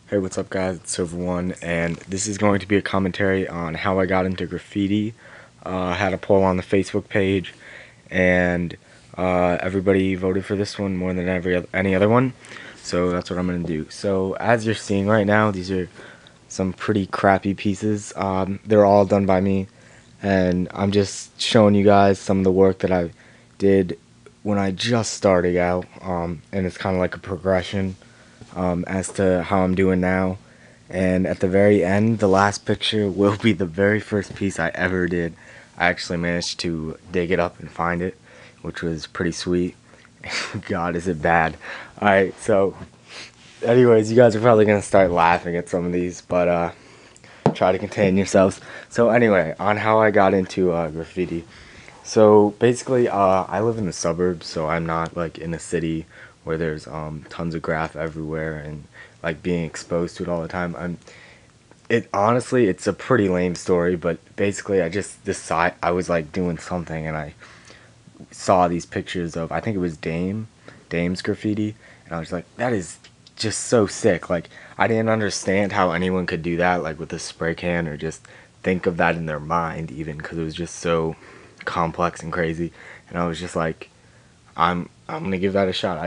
Hey, what's up guys, it's Slvronez, and this is going to be a commentary on how I got into graffiti. I had a poll on the Facebook page, and everybody voted for this one more than any other one, so that's what I'm going to do. So as you're seeing right now, these are some pretty crappy pieces. They're all done by me, and I'm just showing you guys some of the work that I did when I just started out, and it's kind of like a progression as to how I'm doing now. And at the very end, the last picture will be the very first piece I ever did. I actually managed to dig it up and find it, which was pretty sweet. God, is it bad. Alright, so anyways, you guys are probably going to start laughing at some of these, but try to contain yourselves. So anyway, on how I got into graffiti. So basically, I live in the suburbs, so I'm not like in a city where there's tons of graph everywhere and like being exposed to it all the time. It honestly, it's a pretty lame story, but basically, I was like doing something and I saw these pictures of, I think it was Dame's graffiti, and I was like, that is just so sick. Like, I didn't understand how anyone could do that, like with a spray can, or just think of that in their mind, even, because it was just so complex and crazy. And I was just like, I'm gonna give that a shot.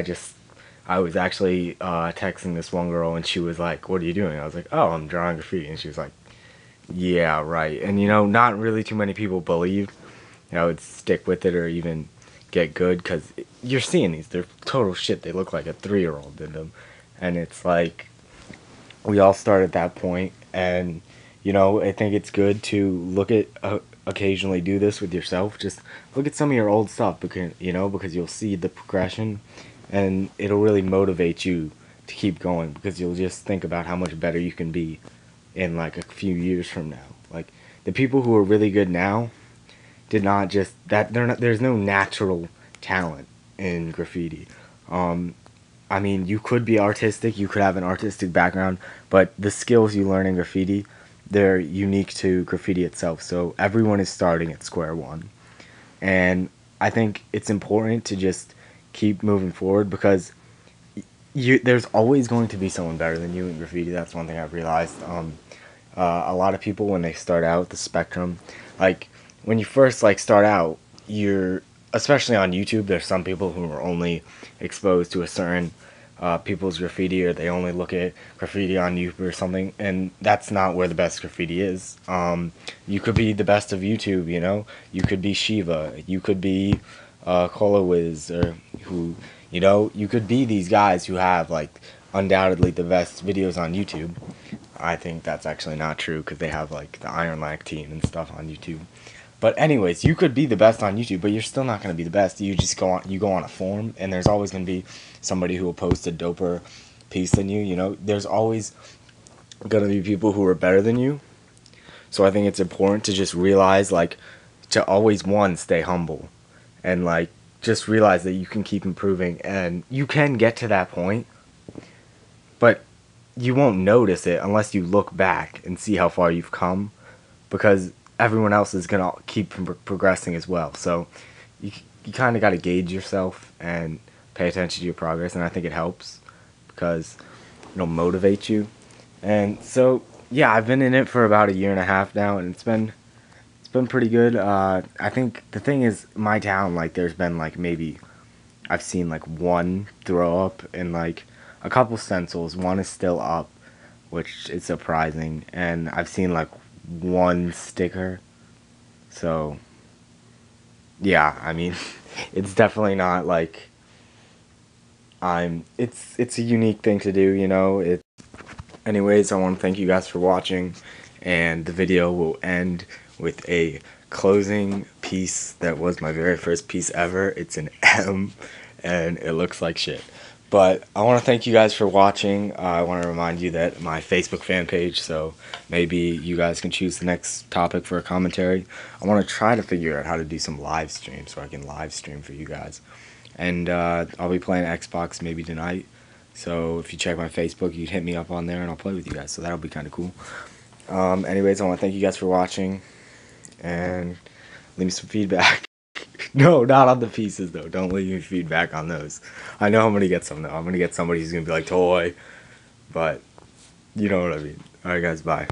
I was actually texting this one girl, and she was like, "What are you doing?" I was like, "Oh, I'm drawing graffiti," and she was like, "Yeah, right." And not really too many people believed I would stick with it or even get good, because you're seeing these, they're total shit. They look like a 3-year-old did them, and it's like we all start at that point. And I think it's good to look at occasionally do this with yourself. Just look at some of your old stuff, because you'll see the progression, and it'll really motivate you to keep going, because you'll just think about how much better you can be in like a few years from now. Like, the people who are really good now did not just that they're not there's no natural talent in graffiti. I mean, you could be artistic, you could have an artistic background, but the skills you learn in graffiti, they're unique to graffiti itself. So everyone is starting at square one. And I think it's important to just keep moving forward, because there's always going to be someone better than you in graffiti. That's one thing I've realized. A lot of people, when they start out the spectrum, like when you first like start out, you're, especially on YouTube, there's some people who are only exposed to a certain people's graffiti, or they only look at graffiti on YouTube or something, and that's not where the best graffiti is. You could be the best of YouTube, you could be Shiva, you could be Cola Wiz, or who, you could be these guys who have like undoubtedly the best videos on YouTube. I think that's actually not true, because they have like the Iron Lack team and stuff on YouTube. But anyways, you could be the best on YouTube, but you're still not going to be the best. You go on a forum, and there's always going to be somebody who will post a doper piece than you. There's always going to be people who are better than you. So I think it's important to just realize, like, to always, one, stay humble, and like just realize that you can keep improving, and you can get to that point, but you won't notice it unless you look back and see how far you've come, because everyone else is going to keep progressing as well. So you kind of got to gauge yourself and pay attention to your progress, and I think it helps because it'll motivate you. And so, yeah, I've been in it for about a year and a half now, and it's been pretty good. I think the thing is, my town, like, there's been like maybe I've seen like one throw up, and like a couple stencils. One is still up, which is surprising, and I've seen like one sticker. So yeah, I mean, it's definitely not like it's a unique thing to do, Anyways, I want to thank you guys for watching, and the video will end with a closing piece that was my very first piece ever. It's an M, and it looks like shit. But I want to thank you guys for watching. I want to remind you that my Facebook fan page, so maybe you guys can choose the next topic for a commentary. I want to try to figure out how to do some live streams so I can live stream for you guys. And I'll be playing Xbox maybe tonight. So if you check my Facebook, you can hit me up on there and I'll play with you guys. So that'll be kind of cool. Anyways, I want to thank you guys for watching, and leave me some feedback. No, not on the pieces though. Don't leave me feedback on those. I know I'm gonna get some though. I'm gonna get somebody who's gonna be like, toy. But You know what I mean. Alright guys, bye.